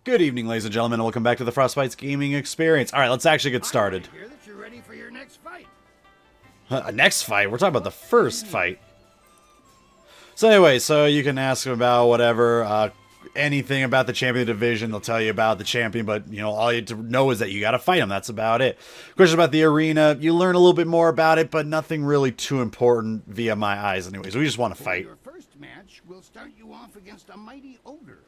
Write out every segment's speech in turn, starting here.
Good evening, ladies and gentlemen, and welcome back to the FrostBytez gaming experience. All right, let's actually get started. I hear that you're ready for your next fight. Next fight? We're talking about the first fight. So anyway, so you can ask them about whatever, anything about the champion division. They'll tell you about the champion, but, you know, all you have to know is that you got to fight him. That's about it. Questions about the arena. You learn a little bit more about it, but nothing really too important via my eyes anyways. We just want to fight. Your first match will start you off against a mighty ogre.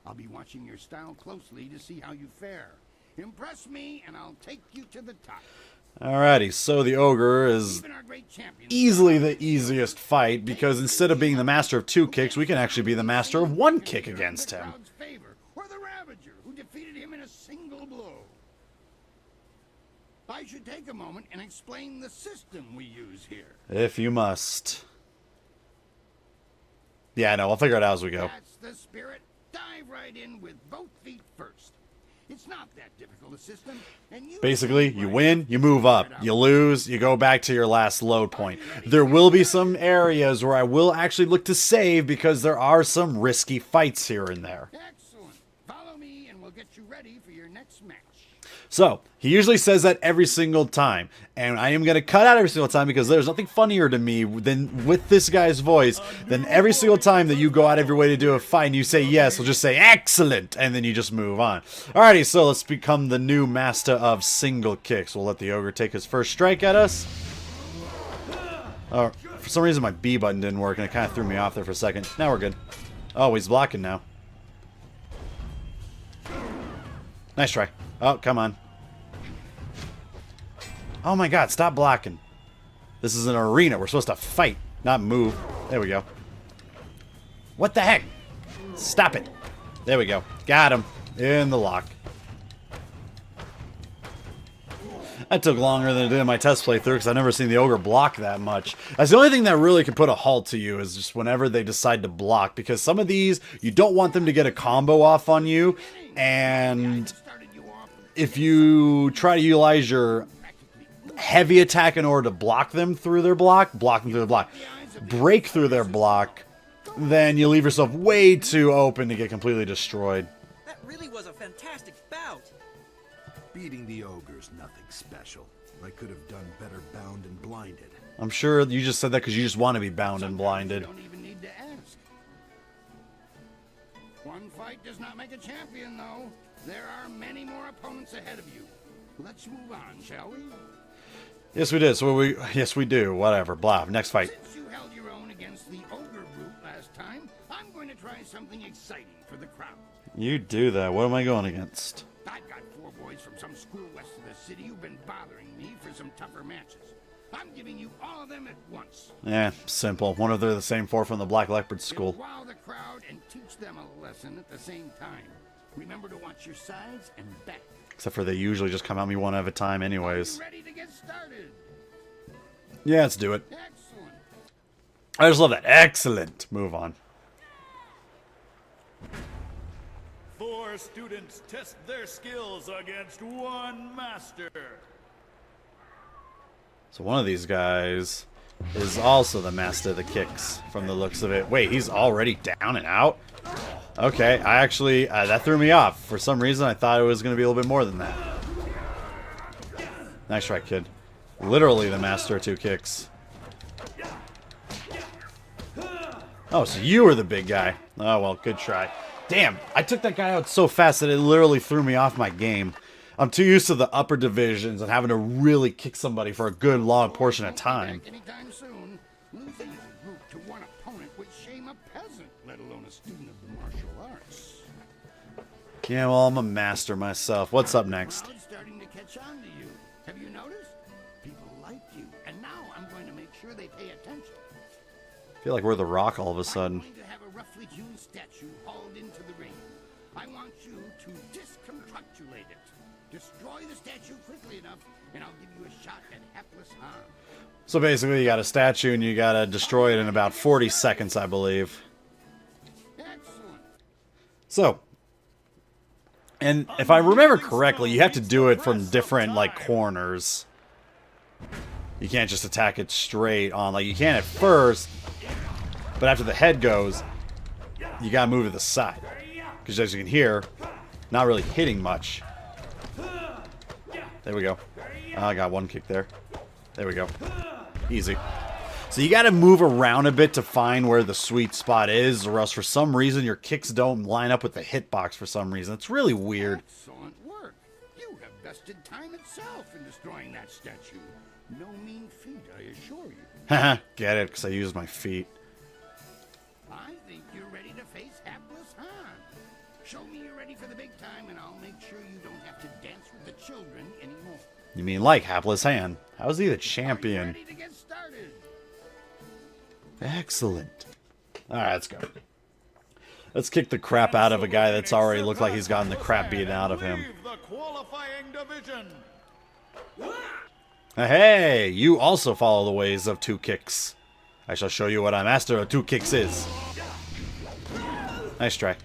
I'll be watching your style closely to see how you fare. Impress me, and I'll take you to the top. Alrighty, so the ogre is easily the easiest fight because instead of being the master of 2 kicks, we can actually be the master of 1 kick against him. Or the Ravager, who defeated him in a single blow. I should take a moment and explain the system we use here. If you must. Yeah, I know. I'll figure it out as we go. That's the spirit. Dive right in with both feet first. It's not that difficult a system. And basically, you win, you move up. You lose, you go back to your last load point. There will be some areas where I will actually look to save because there are some risky fights here and there. Excellent. Follow me and we'll get you ready for your next match. So, he usually says that every single time, and I am going to cut out every single time because there's nothing funnier to me than with this guy's voice than every single time that you go out of your way to do a fight and you say yes, we'll just say excellent, and then you just move on. Alrighty, so let's become the new master of single kicks. We'll let the ogre take his first strike at us. Oh, for some reason my B button didn't work and it kind of threw me off there for a second. Now we're good. Oh, he's blocking now. Nice try. Oh, come on. Oh my god, stop blocking. This is an arena. We're supposed to fight, not move. There we go. What the heck? Stop it. There we go. Got him. In the lock. That took longer than it did in my test playthrough because I've never seen the ogre block that much. That's the only thing that really can put a halt to you is just whenever they decide to block. Because some of these, you don't want them to get a combo off on you. And if you try to utilize your heavy attack in order to block them through their block, break through their block, then you leave yourself way too open to get completely destroyed. That really was a fantastic bout. Beating the ogre's nothing special. I could have done better bound and blinded. I'm sure you just said that because you just want to be bound and blinded. You don't even need to ask. One fight does not make a champion, though. There are many more opponents ahead of you. Let's move on, shall we? Yes, we did. So yes, we do. Whatever. Blah. Next fight. Since you held your own against the ogre brute last time, I'm going to try something exciting for the crowd. You do that. What am I going against? I've got 4 boys from some school west of the city who've been bothering me for some tougher matches. I'm giving you all of them at once. Yeah, simple. Wonder if they're the same 4 from the Black Leopard school. It'll wow the crowd and teach them a lesson at the same time. Remember to watch your sides and back. Except for they usually just come at me one at a time anyways. Are you ready to get started? Yeah, let's do it. Excellent. I just love that. Excellent. Move on. 4 students test their skills against 1 master. So one of these guys is also the master of the kicks from the looks of it. Wait, he's already down and out? Okay, I actually, that threw me off. For some reason, I thought it was going to be a little bit more than that. Nice try, kid. Literally the master of 2 kicks. Oh, so you were the big guy. Oh, well, good try. Damn, I took that guy out so fast that it literally threw me off my game. I'm too used to the upper divisions and having to really kick somebody for a good long portion of time. Anytime soon, losing as a group to one opponent would shame a peasant, let alone a student of the martial arts. Yeah, well, I'm a master myself. What's up next? Crowd's starting to catch on to you. Have you noticed? People like you, and now I'm going to make sure they pay attention. I feel like we're the Rock all of a sudden. I'm going to have a roughly hewn statue hauled into the ring. I want you to disconstructulate it. Destroy the statue quickly enough, and I'll give you a shot at hapless harm. So basically, you got a statue and you gotta destroy it in about 40 seconds, I believe. Excellent. So, and if I remember correctly, you have to do it from different, like, corners. You can't just attack it straight on. Like, you can at first, but after the head goes, you gotta move to the side. Because as you can hear, not really hitting much. There we go. I got one kick there. There we go. Easy. So you got to move around a bit to find where the sweet spot is, or else for some reason your kicks don't line up with the hitbox for some reason. It's really weird. Excellent work. You have bested time itself in destroying that statue. No mean feat, I assure you. Haha, get it, because I used my feet. I think you're ready to face hapless Han. Show me you're ready for the big time, and I'll make sure you don't have to dance with the children anymore. You mean like Hapless Han? How is he the Are you champion? ready to get started? Excellent. Alright, let's go. Let's kick the crap out of a guy that's already looked like he's gotten the crap beaten out of him. Leave the qualifying division. Hey, you also follow the ways of two kicks. I shall show you what a master of two kicks is. Nice try.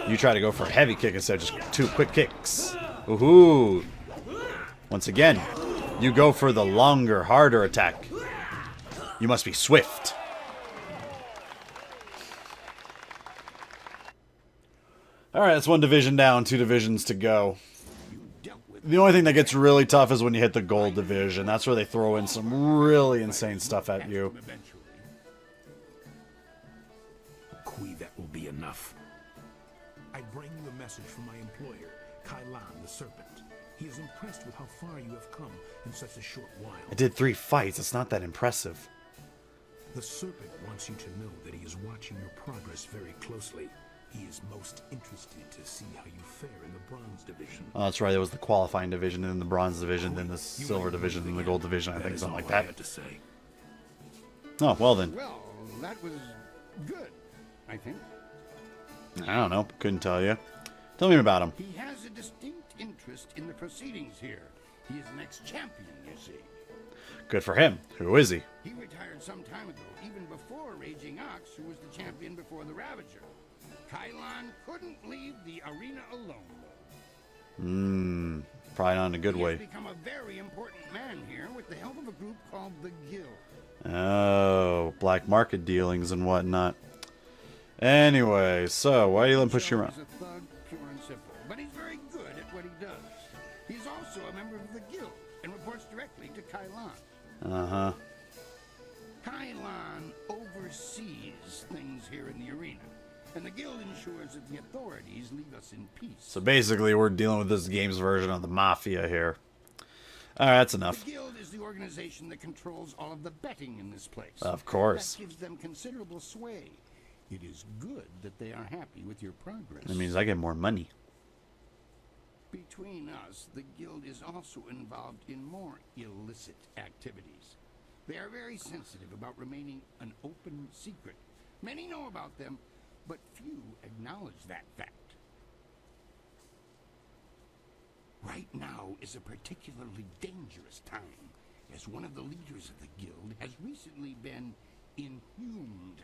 You try to go for a heavy kick instead of just two quick kicks. Woohoo! Once again, you go for the longer, harder attack. You must be swift. Alright, that's one division down, 2 divisions to go. The only thing that gets really tough is when you hit the gold division. That's where they throw in some really insane stuff at you. Kui, that will be enough. I bring you a message from my employer, Kailan the Serpent. He is impressed with how far you have come in such a short while. I did 3 fights. It's not that impressive. The Serpent wants you to know that he is watching your progress very closely. He is most interested to see how you fare in the Bronze Division. Oh, that's right. There was the qualifying division, then the bronze division, then the silver division, then the gold division. I think something like that. Oh, well then. Well, that was good, I think. I don't know. Couldn't tell you. Tell me about him. He has a distinct interest in the proceedings here. He is the next champion, you see. Good for him. Who is he? He retired some time ago, even before Raging Ox, who was the champion before the Ravager. Kailan couldn't leave the arena alone. Probably not in a good He way. has become a very important man here with the help of a group called the Guild. Oh, black market dealings and whatnot. Anyway, so why are you letting him push you around? He's a thug, pure and simple, but he's very good at what he does. He's also a member of the Guild and reports directly to Kailan. Uh-huh. Kailan oversees things here in the arena, and the Guild ensures that the authorities leave us in peace. So basically, we're dealing with this game's version of the Mafia here. Alright, that's enough. The Guild is the organization that controls all of the betting in this place. Of course. That gives them considerable sway. It is good that they are happy with your progress. That means I get more money. Between us, the Guild is also involved in more illicit activities. They are very sensitive about remaining an open secret. Many know about them, but few acknowledge that fact. Right now is a particularly dangerous time, as one of the leaders of the Guild has recently been inhumed.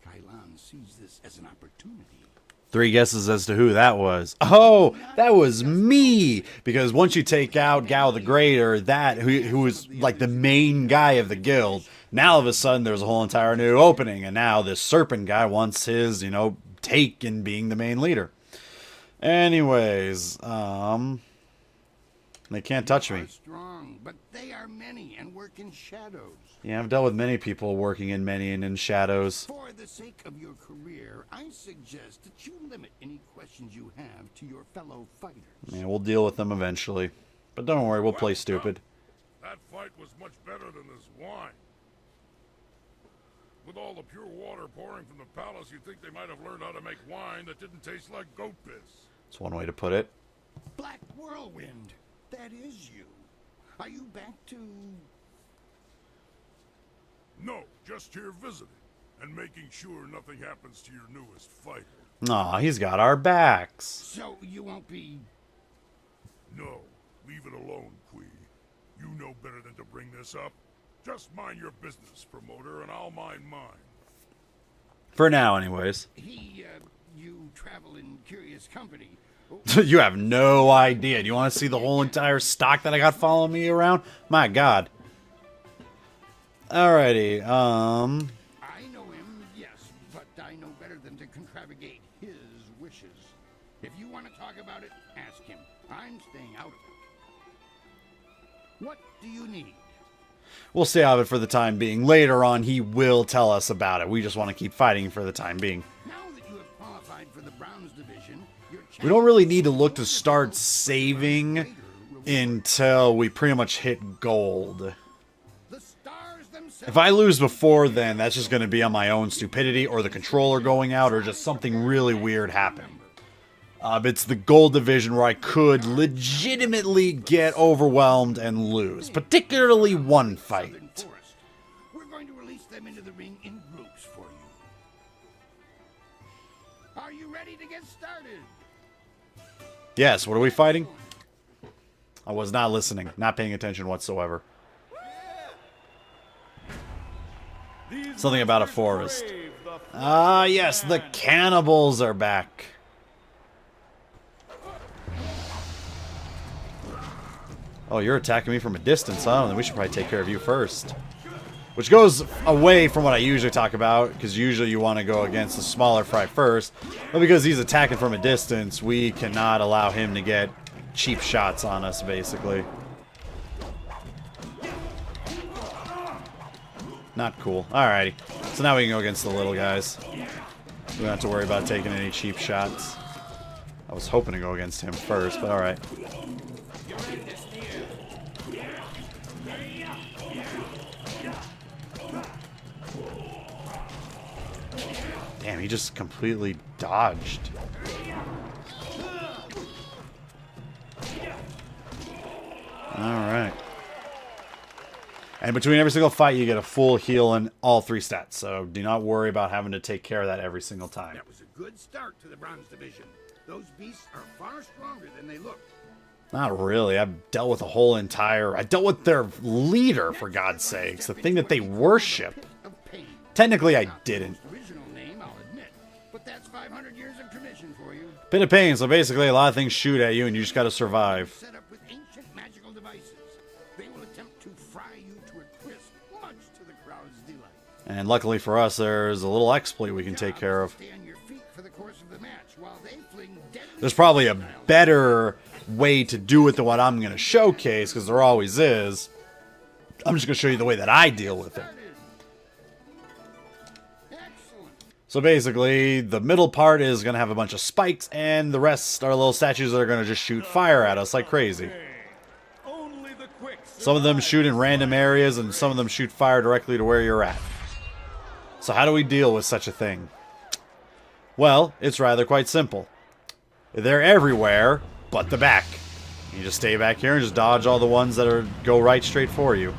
Kailan sees this as an opportunity. 3 guesses as to who that was. Oh, that was me! Because once you take out Gal the Great, or that, who was like the main guy of the guild, now all of a sudden there's a whole entire new opening, and now this serpent guy wants his, take in being the main leader. Anyways, they can't touch me. They are strong, but they are many and work in shadows. Yeah, I've dealt with many people working in many and in shadows. For the sake of your career, I suggest that you limit any questions you have to your fellow fighters. Yeah, we'll deal with them eventually. But don't worry, we'll play stupid. That fight was much better than this wine. With all the pure water pouring from the palace, you'd think they might have learned how to make wine that didn't taste like goat piss. That's one way to put it. Black Whirlwind, that is you. Are you back to... No, just here visiting, and making sure nothing happens to your newest fighter. Aw, he's got our backs. So you won't be... No, leave it alone, Kui. You know better than to bring this up. Just mind your business, promoter, and I'll mind mine. For now, anyways. You travel in curious company. You have no idea. Do you want to see the whole entire stock that I got following me around? My God. Alrighty, I know him, yes, but I know better than to contravigate his wishes. If you want want to talk about it, ask him. I'm staying out of it. What do you need? We'll stay out of it for the time being. Later on, he will tell us about it. We just want to keep fighting for the time being. Now that you have qualified for the Browns division, We don't really need to look to start saving until we pretty much hit gold. the stars themselves. If I lose before then, that's just going to be on my own stupidity or the controller going out or just something really weird happen. It's the gold division where I could legitimately get overwhelmed and lose, particularly one fight. Forest. We're going to release them into the ring in groups for you. Are you ready to get started? Yes, what are we fighting? I was not listening, not paying attention whatsoever. Something about a forest. Ah, yes, the cannibals are back. Oh, you're attacking me from a distance, huh? Then we should probably take care of you first. Which goes away from what I usually talk about, because usually you want to go against the smaller fry first. But because he's attacking from a distance, we cannot allow him to get cheap shots on us, basically. Not cool. Alrighty. So now we can go against the little guys. We don't have to worry about taking any cheap shots. I was hoping to go against him first, but alright. Damn, he just completely dodged. Alright. And between every single fight, you get a full heal in all 3 stats. So do not worry about having to take care of that every single time. That was a good start to the Browns division. Those beasts are far stronger than they look. Not really. I've dealt with a whole entire... I dealt with their leader, for God's sakes. The thing that they worship. Of pain. Technically, I didn't. Original name, I'll admit. But that's 500 years of tradition for you. Pit of pain. So basically, a lot of things shoot at you, and you just got to survive. Set up with ancient magical devices. They will attempt to fry you to a crisp, much to the crowd's delight. And luckily for us, there's a little exploit we can take care of. Stay on your feet for the course of the match while they fling deadly There's probably a missiles. better way to do it than what I'm going to showcase, because there always is. I'm just going to show you the way that I deal with it. Excellent. So basically, the middle part is going to have a bunch of spikes, and the rest are little statues that are going to just shoot fire at us like crazy. Only the quick Some of them shoot in random areas, and some of them shoot fire directly to where you're at. So how do we deal with such a thing? Well, it's rather quite simple. They're everywhere but the back. You just stay back here and just dodge all the ones that go right straight for you.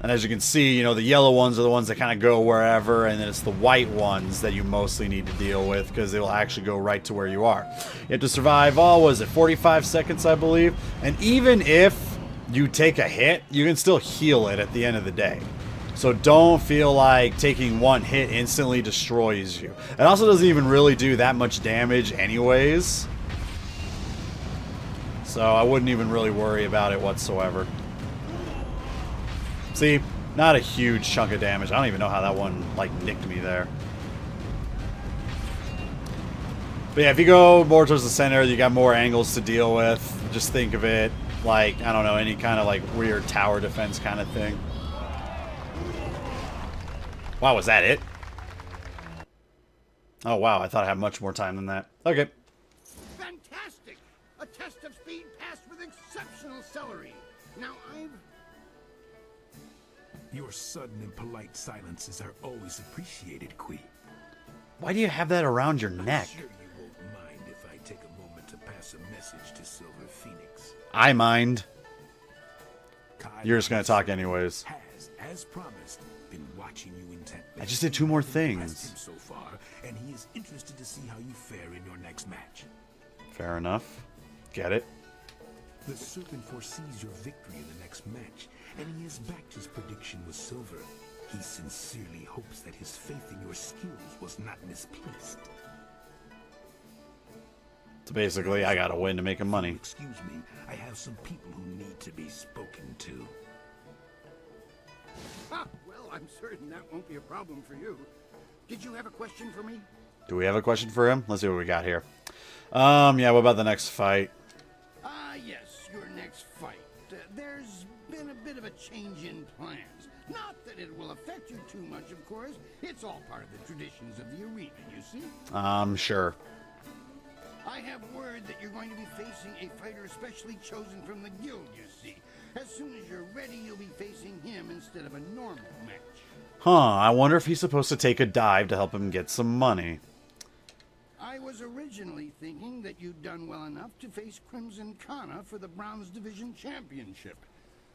And as you can see, you know, the yellow ones are the ones that kind of go wherever, and then it's the white ones that you mostly need to deal with because they will actually go right to where you are. You have to survive all, was it 45 seconds, I believe? And even if you take a hit, you can still heal it at the end of the day. So don't feel like taking one hit instantly destroys you. It also doesn't even really do that much damage anyways. So I wouldn't even really worry about it whatsoever. See, not a huge chunk of damage. I don't even know how that one, like, nicked me there. But yeah, if you go more towards the center, you got more angles to deal with. Just think of it like, I don't know, any kind of, like, weird tower defense kind of thing. Wow, was that it? Oh, wow, I thought I had much more time than that. Okay. Fantastic! A test of speed passed with exceptional celery. Now Your sudden and polite silences are always appreciated, Queen. Why do you have that around your neck? I'm sure you won't mind if I take a moment to pass a message to Silver Phoenix. I mind. Kai You're just gonna talk anyways. has, as promised, been watching you intently. I just did 2 more Impressed things. him so far, and he is interested to see how you fare in your next match. Fair enough. Get it? The Serpent foresees your victory in the next match, and he has backed his prediction with Silver. He sincerely hopes that his faith in your skills was not misplaced. So basically, I gotta win to make him money. Excuse me, I have some people who need to be spoken to. well, I'm certain that won't be a problem for you. Did you have a question for me? Do we have a question for him? Let's see what we got here. Yeah, what about the next fight? Yes, your next fight. There's been a bit of a change in plans. Not that it will affect you too much, of course. It's all part of the traditions of the arena, you see. Sure. I have word that you're going to be facing a fighter especially chosen from the guild, you see. As soon as you're ready, you'll be facing him instead of a normal match. Huh, I wonder if he's supposed to take a dive to help him get some money. I was originally thinking that you'd done well enough to face Crimson Kana for the Bronze Division Championship.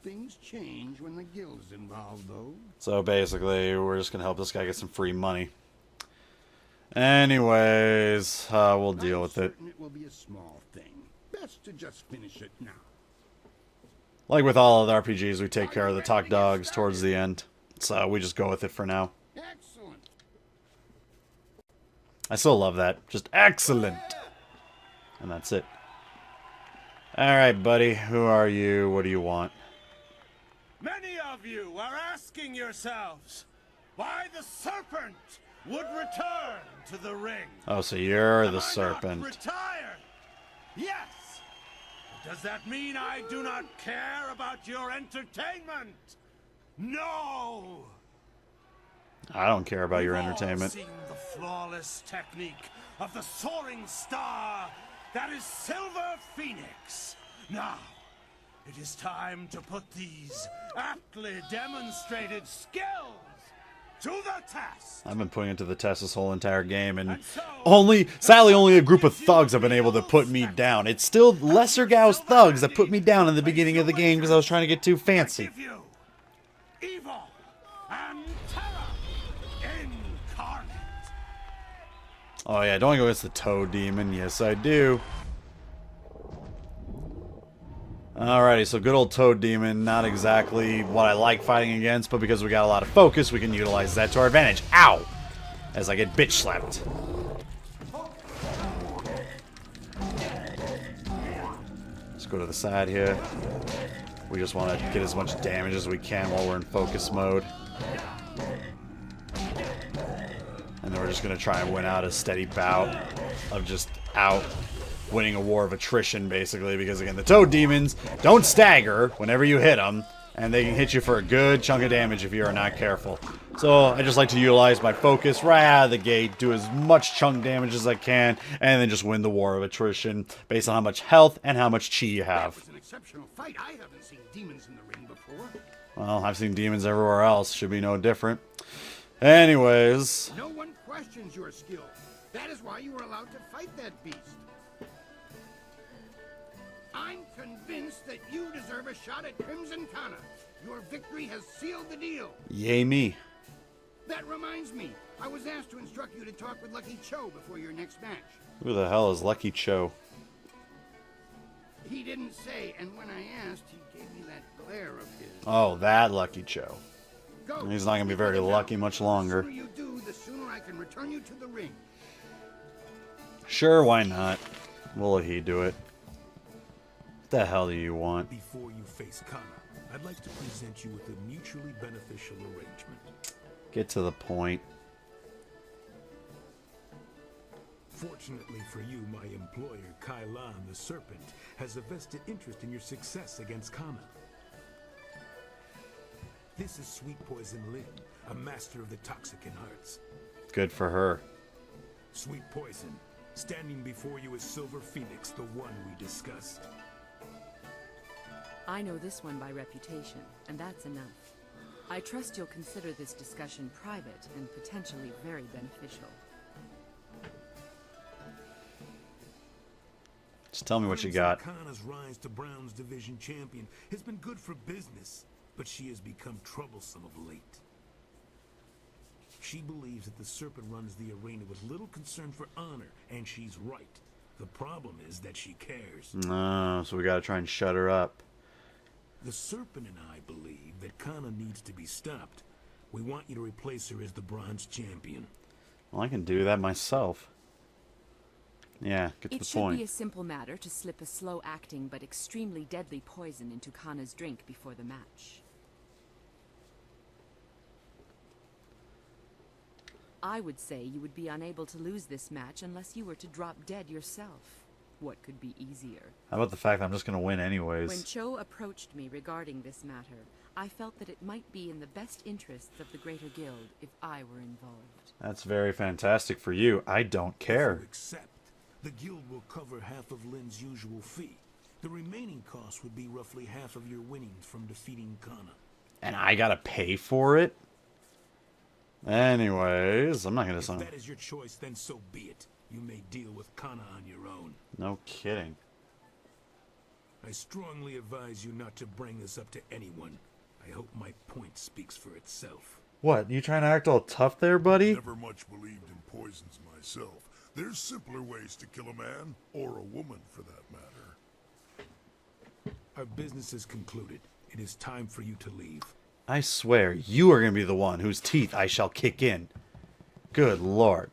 Things change when the guild's involved, though. So basically, we're just gonna help this guy get some free money. Anyways, we'll deal with it. It will be a small thing. Best to just finish it now. Like with all other RPGs, we take care of the top dogs towards the end. So we just go with it for now. Excellent. I still love that. Just excellent. And that's it. Alright, buddy. Who are you? What do you want? Many of you are asking yourselves why the serpent would return to the ring. Oh, so you're Am the I serpent. not retired? Yes. Does that mean I do not care about your entertainment? No. I don't care about your We've all entertainment. seen the flawless technique of the soaring star that is Silver Phoenix. Now, it is time to put these aptly demonstrated skills to the test. I've been putting it to the test this whole entire game, and so, sadly, only a group of thugs have been able to put me down. It's still lesser Gao's thugs that put me down in the beginning of the game because I was trying to get too fancy. Give you evil and terror incarnate. Oh yeah, don't go against the Toad Demon. Yes, I do. Alrighty, so good old Toad Demon, not exactly what I like fighting against, but because we got a lot of focus, we can utilize that to our advantage. Ow! As I get bitch slapped. Let's go to the side here. We just want to get as much damage as we can while we're in focus mode. And then we're just going to try and win out a steady bout of just winning a war of attrition, basically, because again, the Toad Demons don't stagger whenever you hit them, and they can hit you for a good chunk of damage if you are not careful. So I just like to utilize my focus right out of the gate, do as much chunk damage as I can, and then just win the war of attrition based on how much health and how much chi you That have. was an exceptional fight. I haven't seen demons in the ring before. Well, I've seen demons everywhere else. Should be no different. Anyways, No one questions your skill. That is why you were allowed to fight that beast. I'm convinced that you deserve a shot at Crimson Kana. Your victory has sealed the deal. yay me. That reminds me, I was asked to instruct you to talk with Lucky Cho before your next match. Who the hell is Lucky Cho? He didn't say, and when I asked, he gave me that glare of his. Oh, that Lucky Cho. Go. He's not going to be very lucky much longer. The sooner you do, the sooner I can return you to the ring. Sure, why not? We'll let he do it. What the hell do you want? Before you face Kana, I'd like to present you with a mutually beneficial arrangement. Get to the point. Fortunately for you, my employer, Kailan the Serpent, has a vested interest in your success against Kana. This is Sweet Poison Lin, a master of the Toxicant arts. Good for her. Sweet Poison, standing before you is Silver Phoenix, the one we discussed. I know this one by reputation, and that's enough. I trust you'll consider this discussion private and potentially very beneficial. Just tell me what you Crimson got. Kana's rise to Bronze Division champion has been good for business, but she has become troublesome of late. She believes that the Serpent runs the arena with little concern for honor, and she's right. The problem is that she cares. No, so we gotta try and shut her up. The Serpent and I believe that Kana needs to be stopped. We want you to replace her as the Bronze Champion. Well, I can do that myself. Yeah, get to It the should point. be a simple matter to slip a slow-acting but extremely deadly poison into Kana's drink before the match. I would say you would be unable to lose this match unless you were to drop dead yourself. What could be easier? How about the fact that I'm just going to win anyways? When Cho approached me regarding this matter, I felt that it might be in the best interests of the Greater Guild if I were involved. That's very fantastic for you. I don't If care. you accept, the guild will cover half of Lin's usual fee. The remaining cost would be roughly half of your winnings from defeating Kana. And I gotta pay for it? Anyways, I'm not gonna If sign. that is your choice, then so be it. You may deal with Kana on your own. No kidding. I strongly advise you not to bring this up to anyone. I hope my point speaks for itself. What, you trying to act all tough there, buddy? Never much believed in poisons myself. There's simpler ways to kill a man, or a woman for that matter. Our business is concluded. It is time for you to leave. I swear, you are gonna be the one whose teeth I shall kick in. Good lord.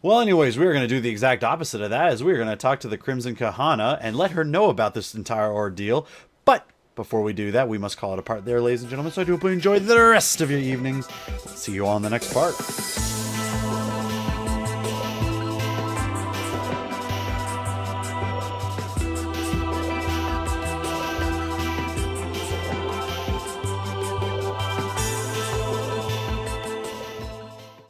Well, anyways, we're going to do the exact opposite of that, as we're going to talk to the Crimson Kahana and let her know about this entire ordeal. But before we do that, we must call it a part there, ladies and gentlemen. So I do hope you enjoy the rest of your evenings. See you all in the next part.